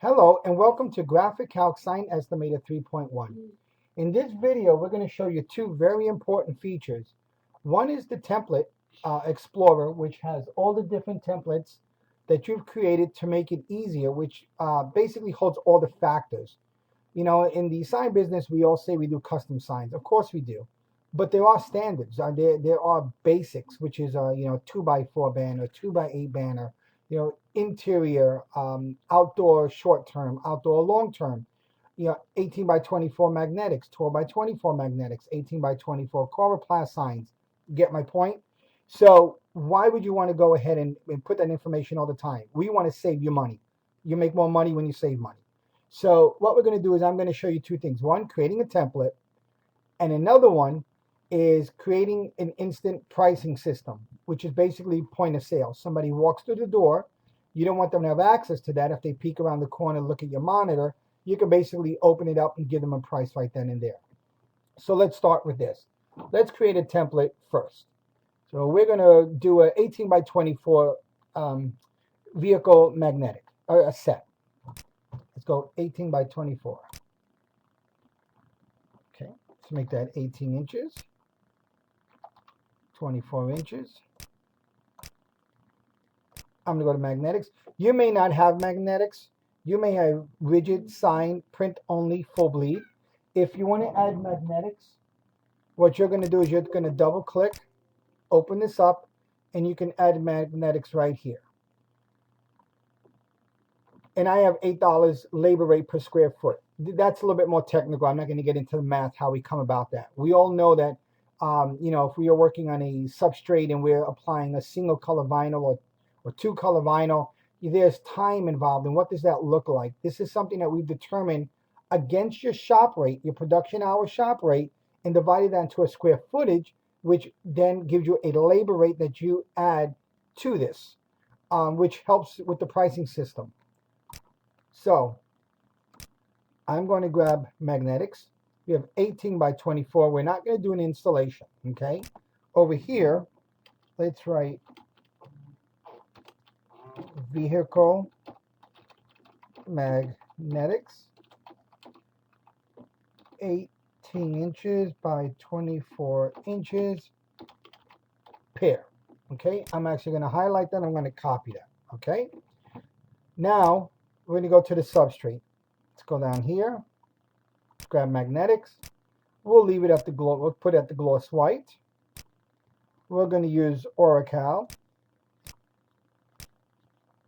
Hello and welcome to GraphixCalc Sign Estimator 3.1. In this video, we're going to show you two very important features. One is the Template Explorer, which has all the different templates that you've created to make it easier, which basically holds all the factors. You know, in the sign business, we all say we do custom signs. Of course we do. But there are standards. There are basics, which is 2x4 banner, 2x8 banner, interior, outdoor short term, outdoor long term, 18 by 24 magnetics, 12 by 24 magnetics, 18 by 24 coroplast signs. Get my point? So why would you want to go ahead and put that information all the time? We want to save you money. You make more money when you save money. So what we're going to do is I'm going to show you two things. One, creating a template, and another one is creating an instant pricing system, which is basically point of sale. Somebody walks through the door. You don't want them to have access to that. If they peek around the corner and look at your monitor, you can basically open it up and give them a price right then and there. So let's start with this. Let's create a template first. So we're going to do an 18 by 24 vehicle magnetic, or a set. Let's go 18 by 24. Okay, let's make that 18 inches. 24 inches. I'm going to go to magnetics. You may not have magnetics. You may have rigid, sign, print only, full bleed. If you want to add magnetics, what you're going to do is you're going to double click, open this up, and you can add magnetics right here. And I have $8 labor rate per square foot. That's a little bit more technical. I'm not going to get into the math, how we come about that. We all know that if we are working on a substrate and we're applying a single color vinyl or two color vinyl, there's time involved. And what does that look like? This is something that we've determined against your shop rate, your production hour shop rate, and divided that into a square footage, which then gives you a labor rate that you add to this, which helps with the pricing system. So I'm going to grab magnetics. We have 18 by 24. We're not going to do an installation, okay? Over here, let's write vehicle magnetics, 18 inches by 24 inches pair, okay? I'm actually going to highlight that. I'm going to copy that, okay? Now, we're going to go to the substrate. Let's go down here. Grab magnetics. We'll leave it at the gloss. We'll put it at the gloss white. We're going to use Oracal.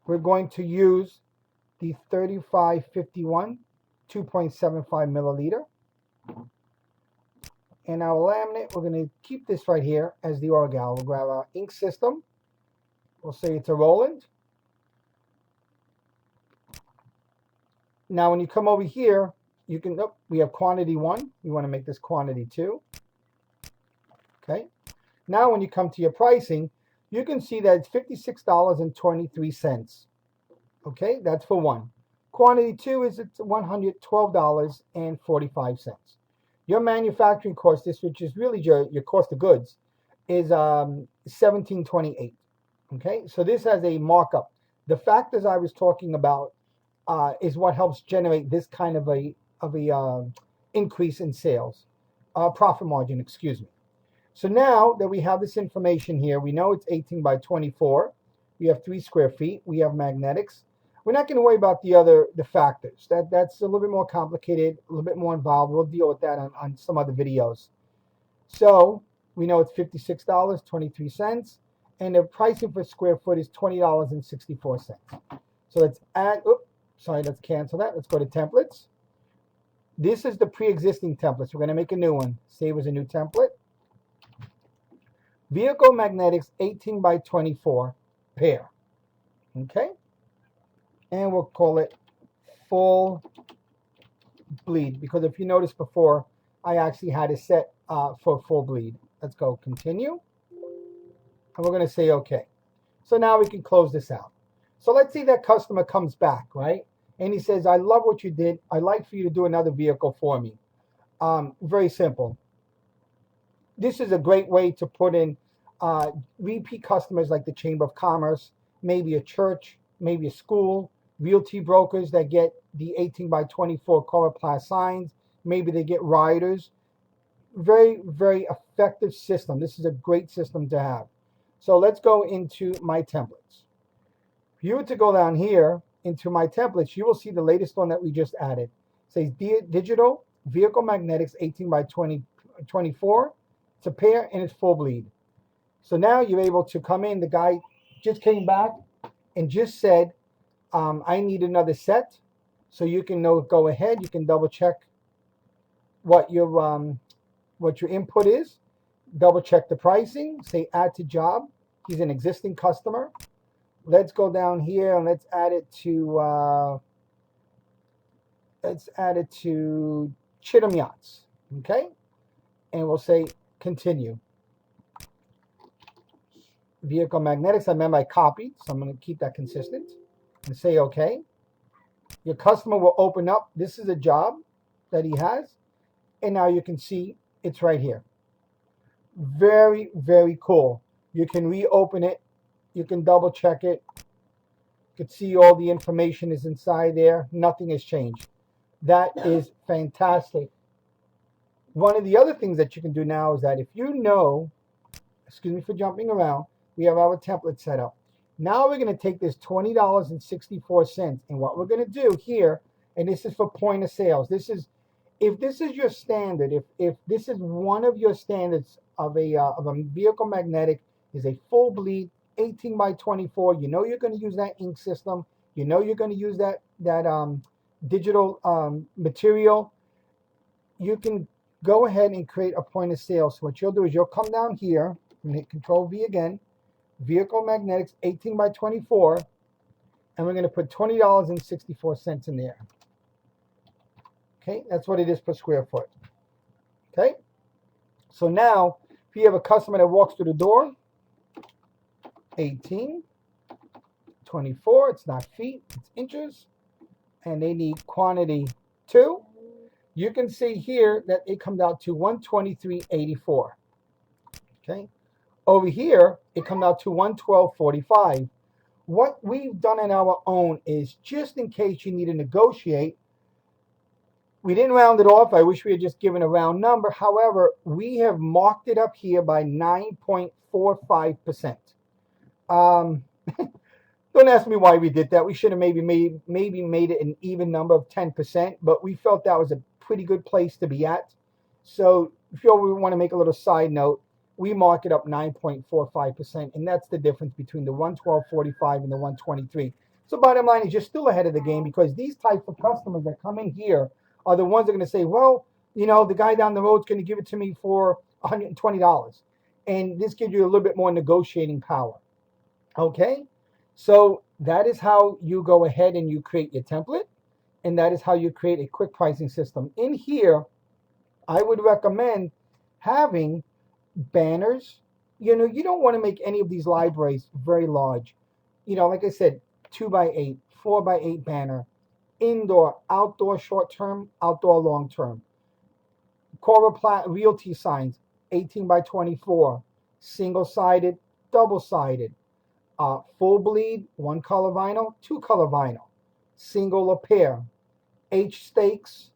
We're going to use the 3551 2.75 milliliter. And our laminate, we're going to keep this right here as the Oracal. We'll grab our ink system. We'll say it's a Roland. Now when you come over here, you can, we have quantity 1. You want to make this quantity 2. Okay. Now when you come to your pricing, you can see that it's $56.23. Okay, that's for 1. Quantity 2 is it's $112.45. Your manufacturing cost, which is really your cost of goods, is $17.28. Okay, so this has a markup. The factors I was talking about is what helps generate this kind of a increase in sales, profit margin, excuse me. So now that we have this information here, we know it's 18 by 24. We have 3 square feet. We have magnetics. We're not going to worry about the factors. That's a little bit more complicated, a little bit more involved. We'll deal with that on some other videos. So we know it's $56.23, and the pricing per square foot is $20.64. So let's add. Let's cancel that. Let's go to templates. This is the pre-existing templates. We're going to make a new one. Save as a new template. Vehicle magnetics 18 by 24 pair. Okay. And we'll call it full bleed, because if you noticed before, I actually had it set for full bleed. Let's go continue. And we're going to say okay. So now we can close this out. So let's see that customer comes back, right? And he says, I love what you did. I'd like for you to do another vehicle for me. Very simple. This is a great way to put in repeat customers like the Chamber of Commerce, maybe a church, maybe a school, realty brokers that get the 18 by 24 coloplast signs. Maybe they get riders. Very, very effective system. This is a great system to have. So let's go into my templates. If you were to go down here into my templates, you will see the latest one that we just added. It says digital vehicle magnetics 18 by 24. It's a pair and it's full bleed. So now you're able to come in. The guy just came back and just said, I need another set. So you can go ahead. You can double check what your input is. Double check the pricing. Say add to job. He's an existing customer. Let's go down here and let's add it to Chittum Yachts. Okay, and we'll say continue. Vehicle magnetics. I remember I copied, so I'm going to keep that consistent and say okay. Your customer will open up. This is a job that he has, and now you can see it's right here. Very, very cool. You can reopen it. You can double check it. You can see all the information is inside there. Nothing has changed. That is fantastic. One of the other things that you can do now is that if you know, excuse me for jumping around, we have our template set up. Now we're going to take this $20.64, and what we're going to do here, and this is for point of sales. This is, if this is your standard, if this is one of your standards of a vehicle magnetic, is a full bleed 18 by 24. You know you're going to use that ink system. You know you're going to use that digital material. You can go ahead and create a point of sale. So what you'll do is you'll come down here and hit Control V again. Vehicle magnetics 18 by 24, and we're going to put $20.64 in there. Okay, that's what it is per square foot. Okay, so now if you have a customer that walks through the door, 18, 24, it's not feet, it's inches, and they need quantity 2. You can see here that it comes out to 123.84. Okay. Over here, it comes out to 112.45. What we've done on our own is, just in case you need to negotiate, we didn't round it off. I wish we had just given a round number. However, we have marked it up here by 9.45%. Don't ask me why we did that. We should have maybe made it an even number of 10%, but we felt that was a pretty good place to be at. So if you want to make a little side note, we mark it up 9.45%, and that's the difference between the 112.45 and the 123. So bottom line is you're still ahead of the game, because these types of customers that come in here are the ones that are going to say, well, you know, the guy down the road is going to give it to me for $120. And this gives you a little bit more negotiating power. Okay, so that is how you go ahead and you create your template, and that is how you create a quick pricing system. In here, I would recommend having banners. You know, you don't want to make any of these libraries very large. You know, like I said, 2x8, 4x8 banner, indoor, outdoor short term, outdoor long term. Realty signs, 18 by 24, single sided, double sided. Full bleed, 1 color vinyl, 2 color vinyl, single or pair, H stakes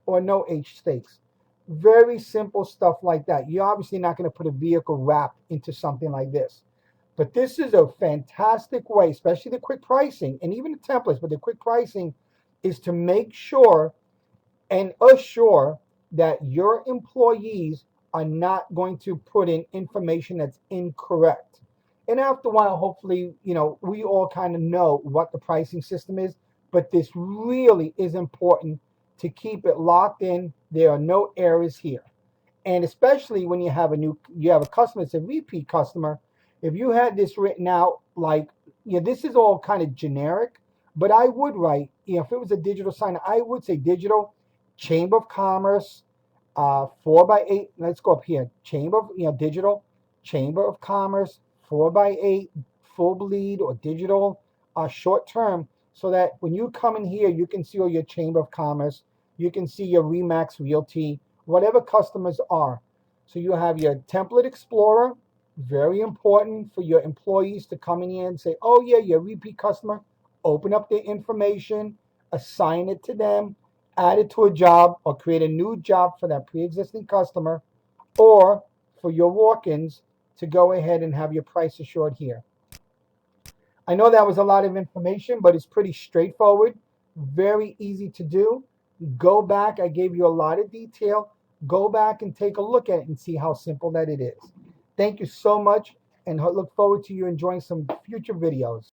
or no H stakes. Very simple stuff like that. You're obviously not going to put a vehicle wrap into something like this. But this is a fantastic way, especially the quick pricing and even the templates, but the quick pricing is to make sure and assure that your employees are not going to put in information that's incorrect. And after a while, hopefully, you know, we all kind of know what the pricing system is, but this really is important to keep it locked in. There are no errors here. And especially when you have a customer, it's a repeat customer. If you had this written out, like, you know, this is all kind of generic, but I would write, you know, if it was a digital sign, I would say digital, Chamber of Commerce, 4x8. Let's go up here. Chamber of, you know, digital, Chamber of Commerce, 4x8, full bleed or digital, short term, so that when you come in here, you can see all your Chamber of Commerce, you can see your Remax Realty, whatever customers are. So you have your Template Explorer, very important for your employees to come in here and say, oh yeah, you're a repeat customer. open up their information, assign it to them, add it to a job, or create a new job for that pre-existing customer, or for your walk-ins to go ahead and have your price assured here. I know that was a lot of information, but it's pretty straightforward, very easy to do. Go back, I gave you a lot of detail. Go back and take a look at it and see how simple that it is. Thank you so much, and look forward to you enjoying some future videos.